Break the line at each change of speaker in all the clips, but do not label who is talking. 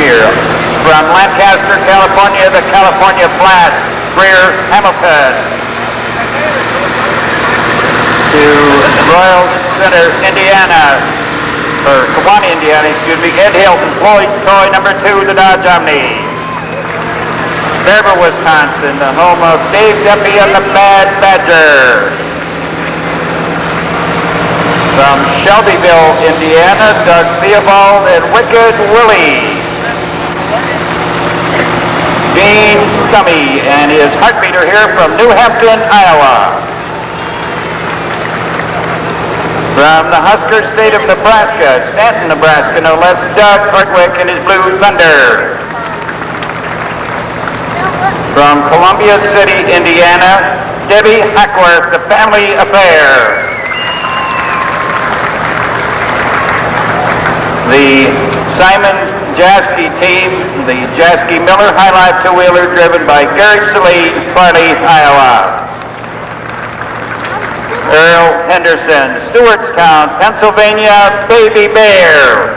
Jr. From Lancaster, California, the California Flats, Greer Hamilton. To Royal Center, Indiana, or Kewanee, Indiana, excuse me, Ed Hilton, Floyd Toy, number 2, the Dodge Omni. Fairville, Wisconsin, the home of Dave Duffy and the Bad Badger. From Shelbyville, Indiana, Doug Theobald and Wicked Willie. Dean Stummy and his heartbeater here from New Hampton, Iowa. From the Husker state of Nebraska, Stanton, Nebraska, no less, Doug Hardwick and his Blue Thunder. From Columbia City, Indiana, Debbie Hackworth, the Family Affair. The Simon Jasky team, the Jasky Miller Highlight two-wheeler driven by Gary Saline, Farley, Iowa. Earl Henderson, Stewartstown, Pennsylvania, Baby Bear.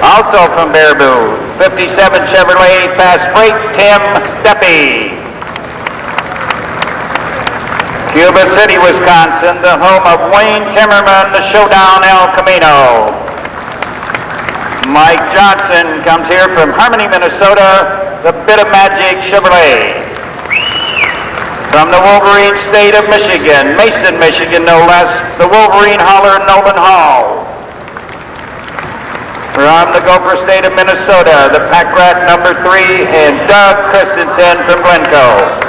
Also from Baraboo, 57 Chevrolet Fast Freight, Tim Deppy. Cuba City, Wisconsin, the home of Wayne Timmerman, the Showdown El Camino. Mike Johnson comes here from Harmony, Minnesota, the Bit of Magic Chevrolet. From the Wolverine state of Michigan, Mason, Michigan, no less, the Wolverine Hauler, Nolan Hall. From the Gopher state of Minnesota, the Pack Rat number 3, and Doug Christensen from Glencoe.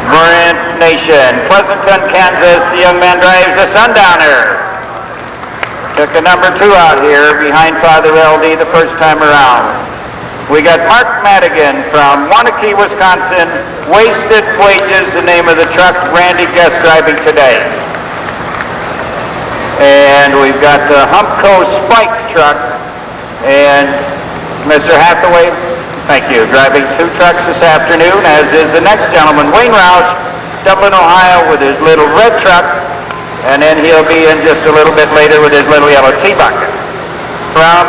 Brent Nation, Pleasanton, Kansas, the young man drives a Sundowner. Took a number 2 out here behind Father LD the first time around. We got Mark Madigan from Waunakee, Wisconsin, Wasted Wages, the name of the truck, Randy Guest driving today. And we've got the Humpco Spike truck, and Mr. Hathaway, thank you, driving 2 trucks this afternoon, as is the next gentleman, Wayne Roush, Dublin, Ohio, with his little red truck, and then he'll be in just a little bit later with his little yellow T-bucket. From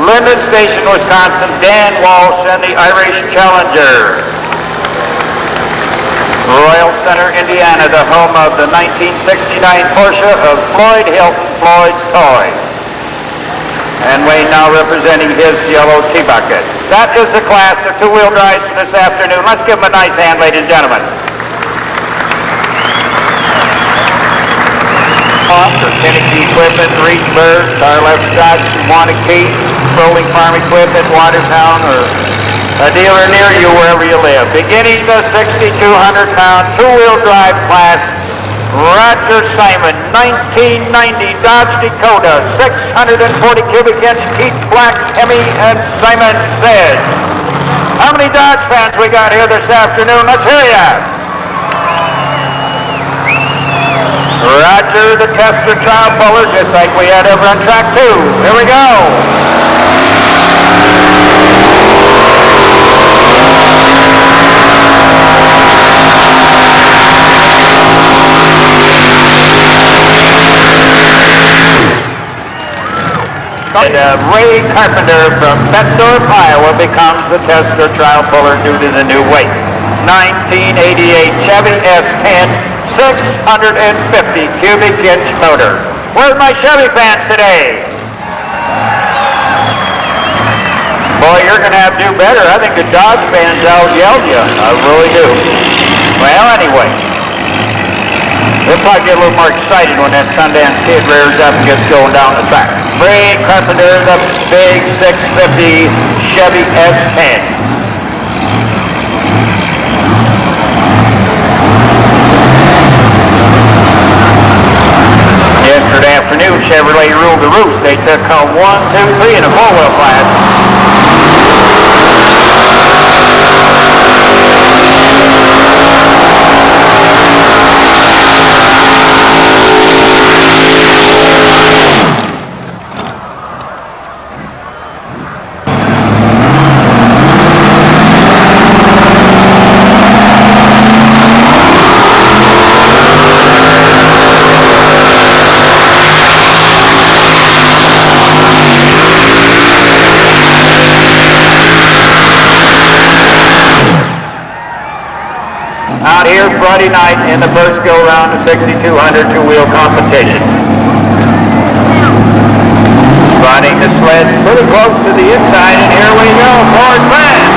Linden Station, Wisconsin, Dan Walsh and the Irish Challenger. Royal Center, Indiana, the home of the 1969 Porsche of Floyd Hilton, Floyd's Toy. And Wayne now representing his yellow T-bucket. That is the class of two-wheel drives for this afternoon. Let's give them a nice hand, ladies and gentlemen. For Kennedy Equipment, Reedsburg, Carlef Scott, Waunakee, Rolling Farm Equipment, Watertown, or a dealer near you wherever you live. Beginning the 6,200-pound two-wheel drive class, Roger Simon, 1990 Dodge Dakota, 640 cubic inch Keith Black, Hemi, and Simon says. How many Dodge fans we got here this afternoon? Let's hear ya. Roger the Tester Trial Puller, just like we had over on track 2. Here we go. And Ray Carpenter from Bettendorf, Iowa becomes the Tester Trial Puller due to the new weight. 1988 Chevy S10, 650 cubic inch motor. Where's my Chevy fans today? Boy, you're going to have to do better. I think the Dodge fans out-yelled you. I really do. Well, anyway. We'll probably get a little more excited when that Sundance kid rears up and gets going down the track. Ray Carpenter, the big 650 Chevy S10. Yesterday afternoon, Chevrolet ruled the roost. They took 1, 2, 3 in a four-wheel class. Friday night in the first go-round of 6,200 two-wheel competition. Running the sled pretty close to the inside, and here we go, Ford fast.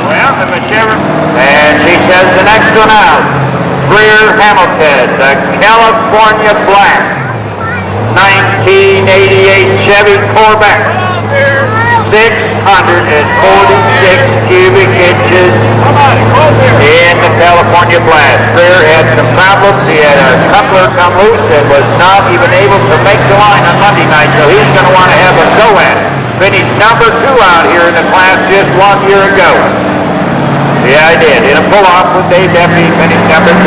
Well, the whichever, and she says the next one out. Greer Hamilton, the California Black, 1988 Chevy Corvette, 646 cubic inches in the California Black. Greer had some problems. He had a coupler come loose and was not even able to make the line on Monday night, so he's going to want to have a go at it. Finished number 2 out here in the class just 1 year ago. Yeah, I did. In a pull-off with Dave Deputy, finished number 2.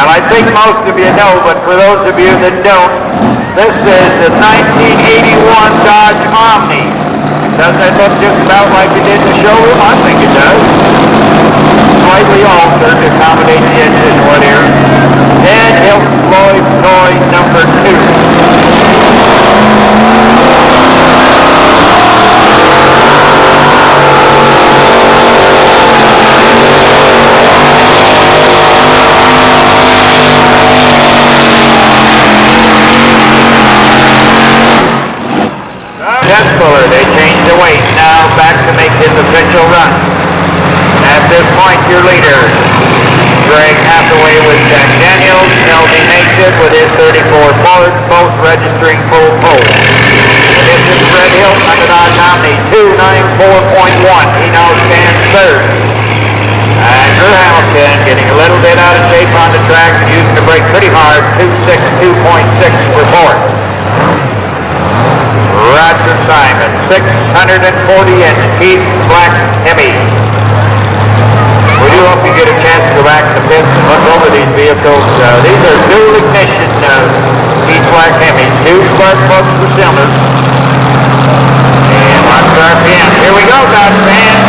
I think most of you know, but for those of you that don't, this is the 1981 Dodge Omni. Does it look just about like it did in the showroom? I think it does. Slightly altered to accommodate the engine one here. And Hilton Floyd toy number 2. They changed the weight. Now back to make his official run. At this point, your leader, Greg Hathaway with Jack Daniels, LD Nation with his 34 Ford, both registering full pole. This is Fred Hilton on the Dodge Omni, 294.1. He now stands third. And Drew Hamilton getting a little bit out of shape on the track and using the brake pretty hard, 262.6 for fourth. Roger Simon, 640-inch Keith Black Hemi. We do hope you get a chance to go back to the pits and look over these vehicles. These are dual ignition Keith Black Hemi, 2 spark plugs per cylinder. And watch the RPM. Here we go, Dodge fans.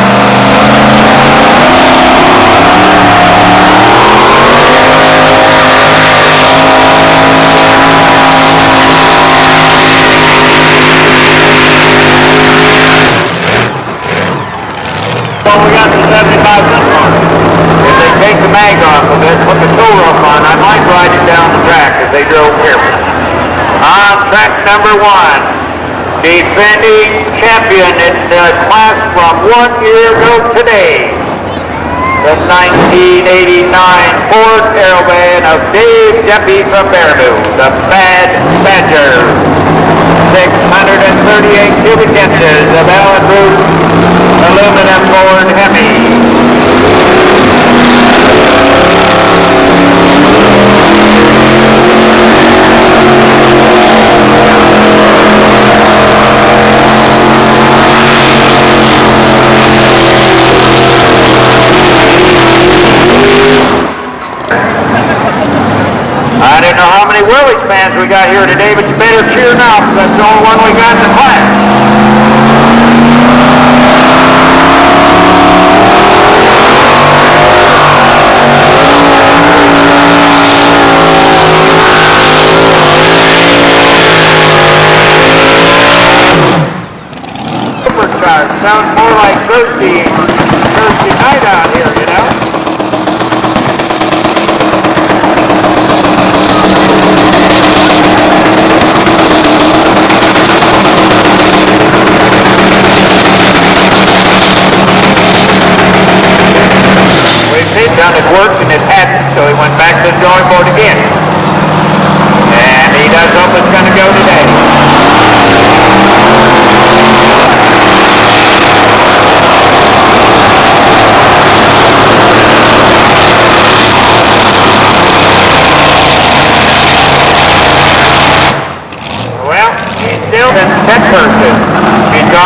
We got the 75 on. If they take the mag off of it, put the tow rope on, I might ride it down the track if they drove carefully. On track number 1, defending champion in the class from 1 year ago today, the 1989 Ford Caravan of Dave Deppy from Baraboo, the Bad Badger. 638 cubic inches of Allen Root aluminum Ford Hemi. I don't know how many Willys fans we got here today, but you better cheer now because that's the only one we got in the class. Supercharged. Sounds more like Thursday night out here, you know?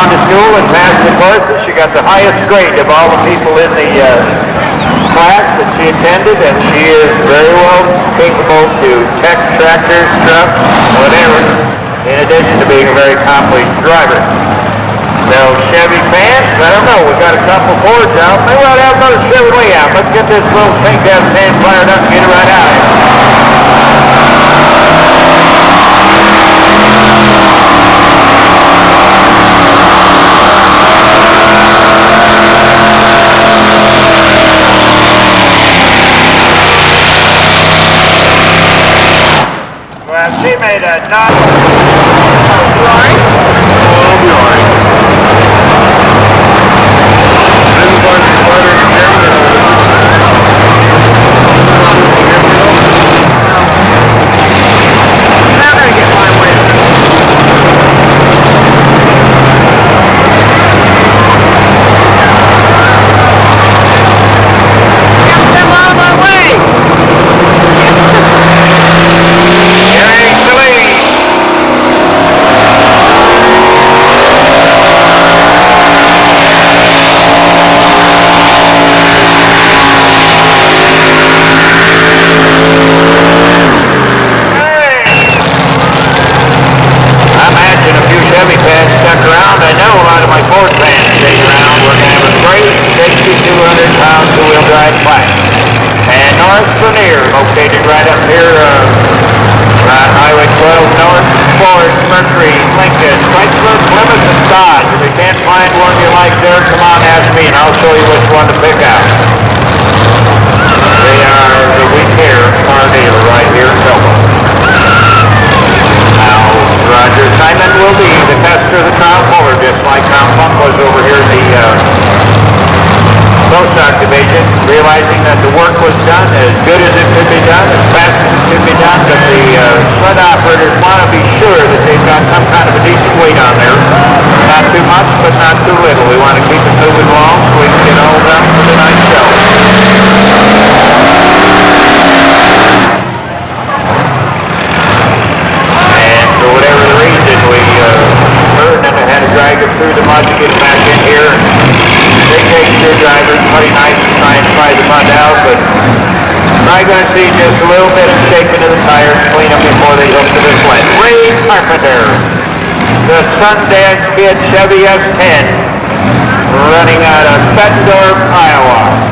to school and passed the courses. She got the highest grade of all the people in the class that she attended, and she is very well capable to tech tractors, trucks, whatever, in addition to being a very accomplished driver. So Chevy fans, I don't know, we got a couple Fords out. Maybe we ought to have another Chevrolet out. Let's get this little pink gas fan fired up and get it right out here. Well, she made a not. Located right up here, Highway 12 North, Ford, Mercury, Lincoln, Chrysler, Plymouth, and Dodge. If you can't find one you like there, come on, ask me, and I'll show you which one to pick out. They are the We Care car dealer right here in Selma. Now, Roger Simon will be the tester of the Crown Motor, just like Crown Funk was over here in the Stock division, realizing that the work was done as good as it could be done, as fast as it could be done, but the sled operators want to be sure that they've got some kind of a decent weight on there. Not too much, but not too little. We want to keep it moving along so we can get all done for the night show. And for whatever the reason, we heard and had to drag it through the mud to get back in here. Big extra drivers, pretty nice to try and pry the mud out, but I'm going to see just a little bit of shaking of the tires, clean them before they hook to the sled. Ray Carpenter, the Sundance Kid Chevy S10, running out of Bettendorf, Iowa.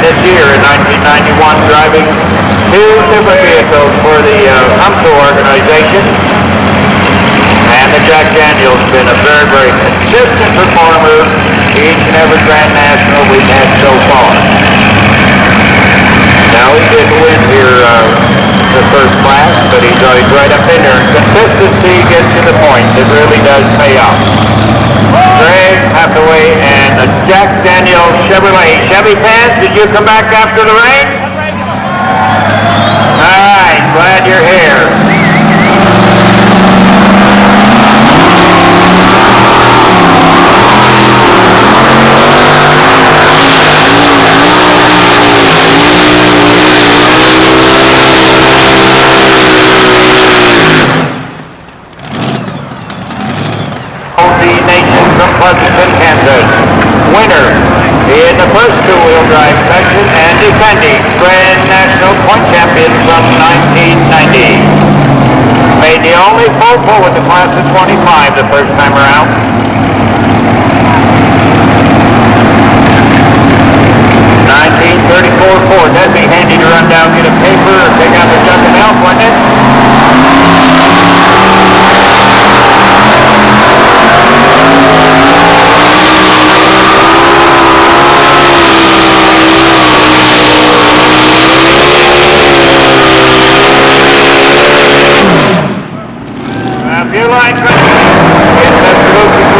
This year in 1991, driving two different vehicles for the UMCO organization, and the Jack Daniels has been a very, very consistent performer each and every Grand National we've had so far. Now he didn't win here the first class, but he's always right up in there, and consistency gets to the point. It really does pay off. Greg Hathaway and the Jack Daniels Chevrolet. Chevy fans, did you come back after the rain? All right, glad you're here. Pleasanton, Kansas. Winner in the first two-wheel drive section and defending Grand National point champion from 1990. Made the only full with the class of 25 the first time around. 1934 Ford. That'd be handy to run down, get a paper, or take out the junk of milk, wouldn't it? If you like it, it's absolutely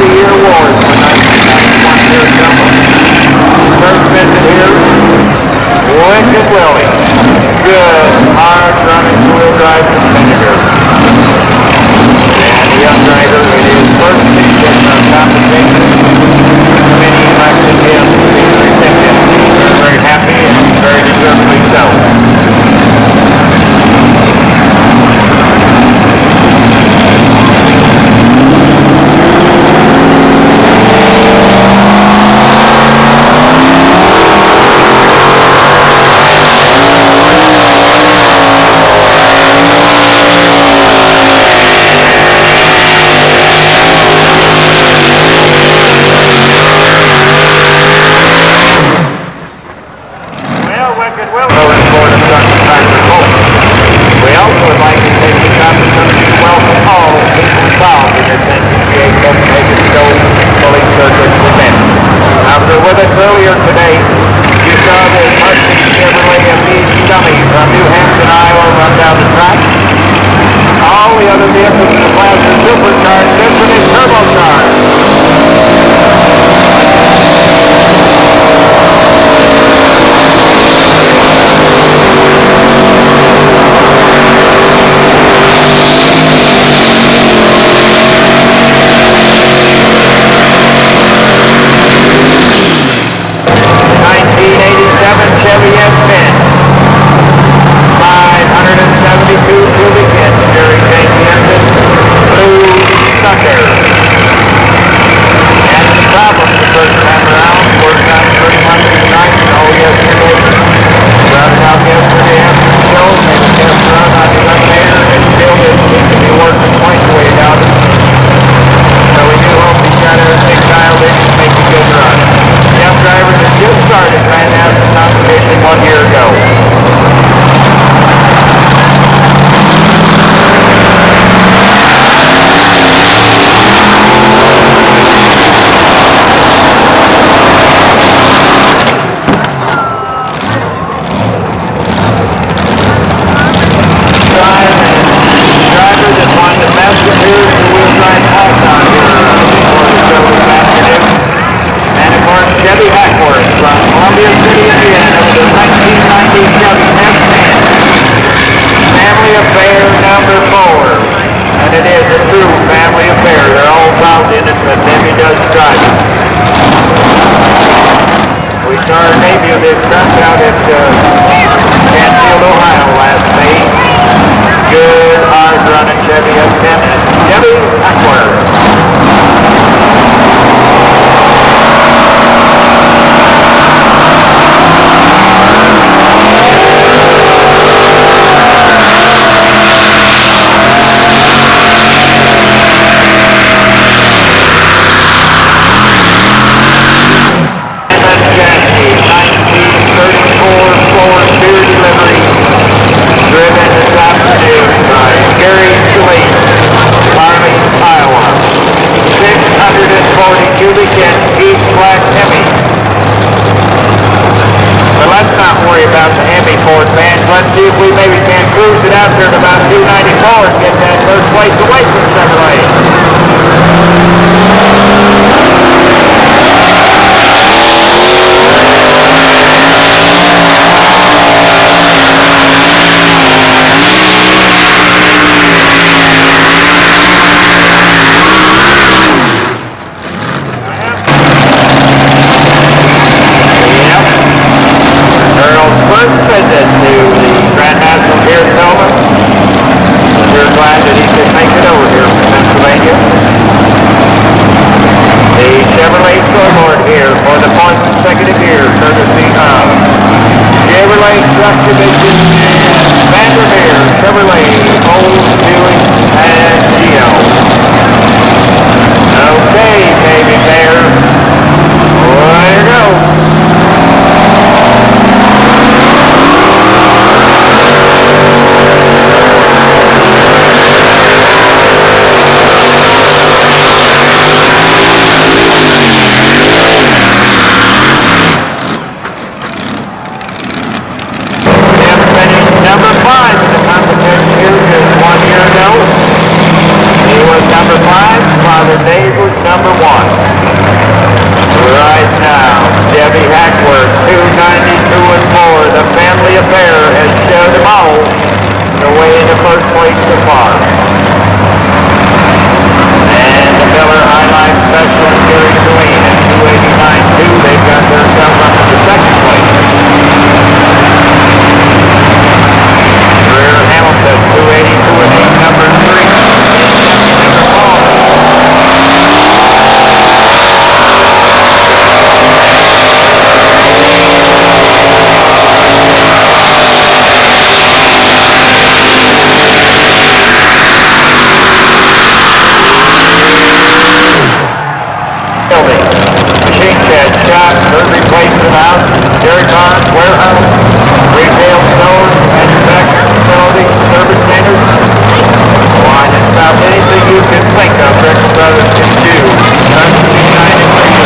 30-year wars for 1991 here at Dumbo. First visit here, Wicked Willie. Good, hard-running wheel drive competitor. And the young driver in his first season of competition, many elected him to be the recipient. He's very happy and very deservedly so. Earlier today, you saw the Mustang Chevrolet MD dummy from New Hampton, Iowa run down the track. All the other vehicles in the class are supercharged. This one is turbocharged. Chevy S10, 572 cubic inch Jerry Jenkins engine, Blue Thunder. And the problem the first time around, worked out pretty much tonight and all yesterday. Started out yesterday after the show, made a test run on the eliminator, and still didn't seem to be working quite the way down. So we do hope he's got everything dialed in to make a good run. Young driver that just started ran out of competition 1 year ago. Driver that won the best appearance of wheel drive pass out here before the show this afternoon. And of course, Chevy Hackworth from Columbia City, Indiana, with the 1990 Chevy S10. Family affair number 4. And it is a true family affair. They're all involved in it, but Debbie does drive it. We saw her debut this truck out at Canfield, Ohio last May. Good, hard-running Chevy S10 and Chevy Hackworth. Let's see if we maybe can cruise it out there at about 294 and get that first place away from Chevrolet. We're glad that he could make it over here from Pennsylvania. warehouse, dairy barn, warehouse, retail stores, manufacturing facilities, service centers. On and south, anything you can think of, Rick's Brothers can do. Sun will be shining for you.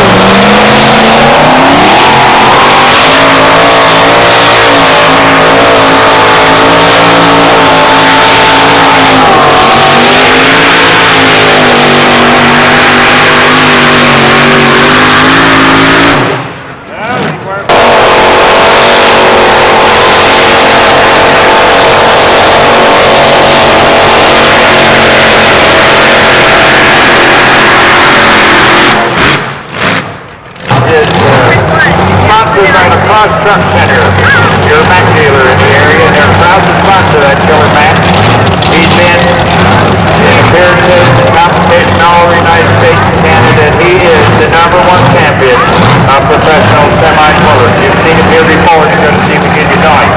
Truck Center, your Mac dealer in the area, and they're proud to sponsor that killer Mac. He's been in appearances and competition all over the United States and Canada, and he is the #1 champion of professional semi-pullers. You've seen him here before, you're going to see him again tonight.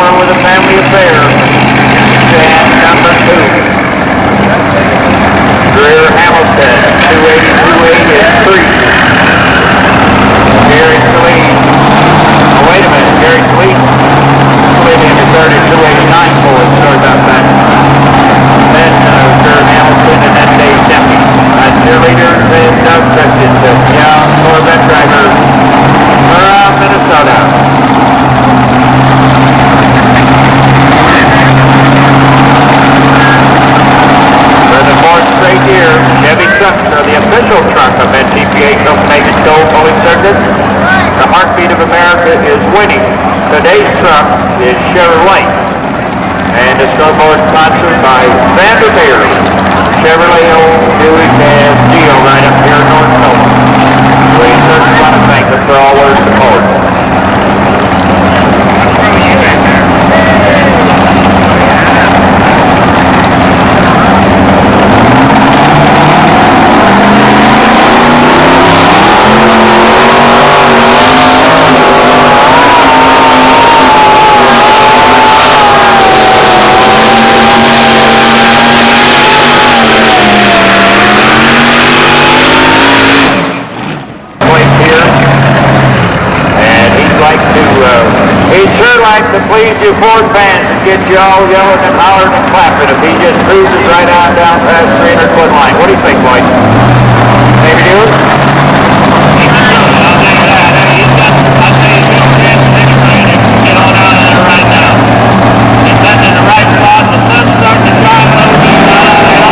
With a family affair, and number 2, Greer Hamilton, 280-283. Gary Slee. Oh, wait a minute, Gary Slee slid into 30-289 for it, sorry about that. Then Greer Hamilton and then Dave Dempsey. Cheerleaders and Doug Christensen, young Corvette driver from Minnesota. Here, Chevy trucks are the official truck of NTPA Copenhagen Gold Pulling Circuit. The heartbeat of America is winning. Today's truck is Chevrolet. And the scoreboard sponsored by Vanderbeer, Chevrolet, Old Buick, and Geo right up here in North Nova. We certainly want to thank them for all their support. To please you Ford fans and get you all yelling and hollering and clapping if he just cruises right on down past 300-foot line. What do you think, Mike? Maybe do it? I'll tell you that. He's got, I'll tell you, good chance of anybody that can get on out of there right now. He's sitting in the right spot. The sun's starting to shine a little bit out of the hill.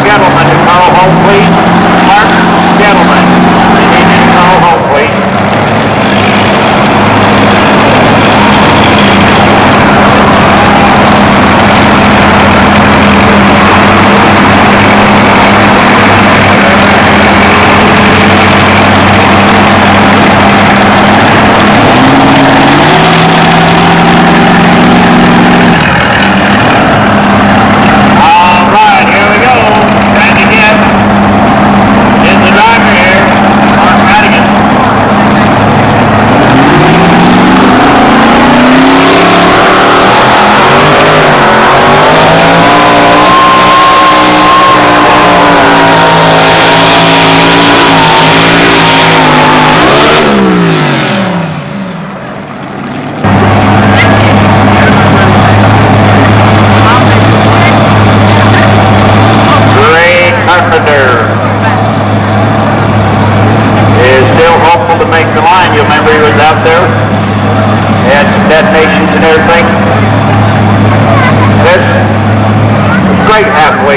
Gentlemen to call home, please. Mark, gentlemen, we need you to call home, please.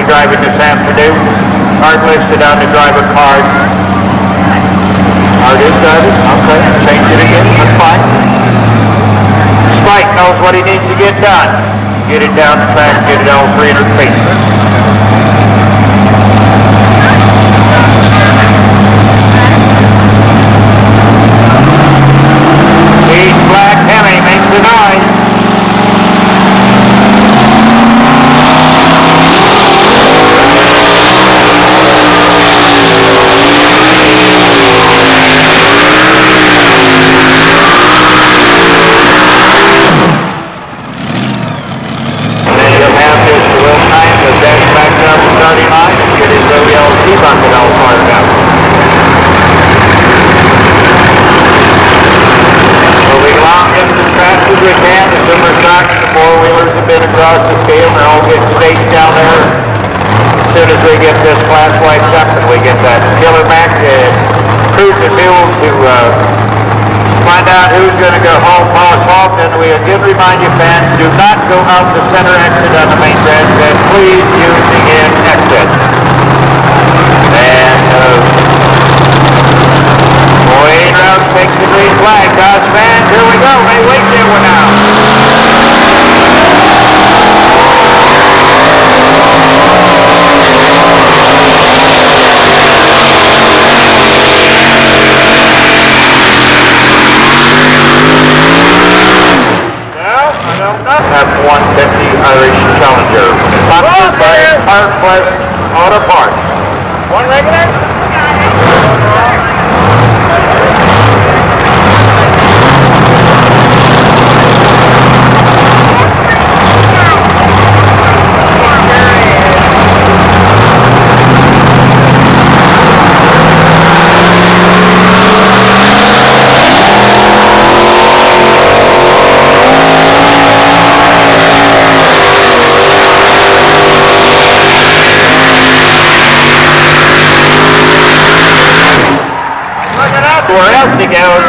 Driving this afternoon, card listed on the driver card. it is driving? Okay, change it again, that's fine. Spike knows what he needs to get done. Get it down the track, get it all 300 feet. He's black, Hemi makes the noise. Across the scale, they're all getting staged down there. As soon as we get this class wiped up and we get that killer back and cruise the field to find out who's going to go home, pass off, and we again remind you fans, do not go out the center exit on the main grandstand. Please use the end exit. And Wayne Rouse takes the green flag. Dodge fans, here we go. Hey, wait there one now. F-150 Irish Challenger. Sponsored by Carquest Auto Parts. One regular?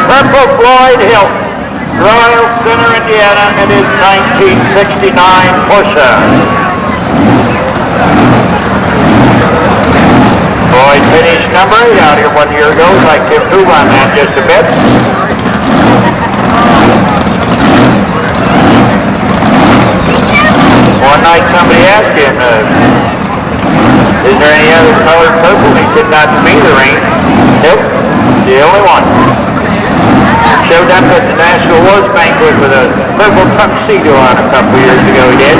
Purple Floyd Hilton, Royal Center, Indiana, and his 1969 Porsche. Floyd finished number 8 out here 1 year ago. I'd like to improve on that just a bit. One night somebody asked him, is there any other colored purple? He said, not to me, there ain't. Nope, the only one. Showed up at the National Awards Banquet with a purple tuxedo on a couple years ago, he did.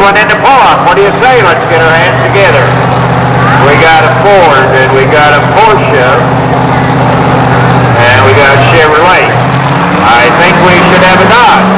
One in the pond. What do you say? Let's get our hands together. We got a Ford, and we got a Porsche, and we got a Chevrolet. I think we should have a Dodge.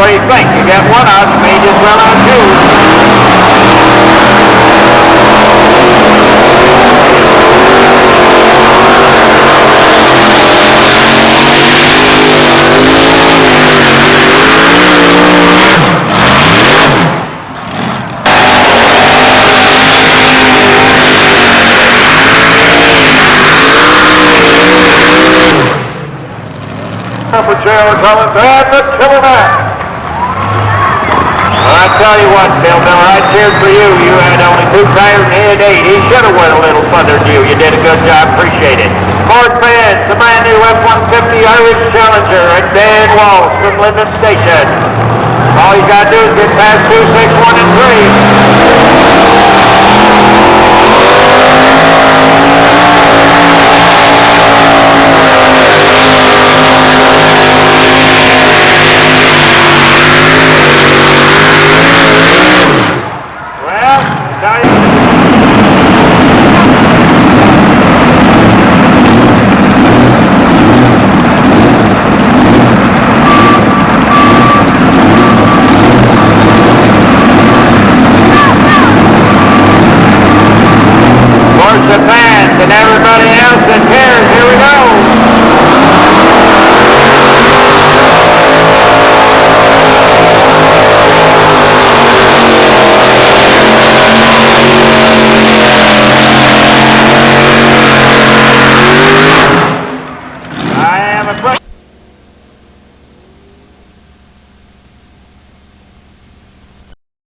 What do you think? You got one out, you may just run on two. For Gerald Collins and the Timberman. Well, I tell you what, Bill Miller, I cheered for you. You had only 2 tires and he had 8. He should have went a little further than you. You did a good job. Appreciate it. Ford fans, the brand new F-150 Irish Challenger and Dan Walsh from Linden Station. All you got to do is get past 2, 6, 1, and 3.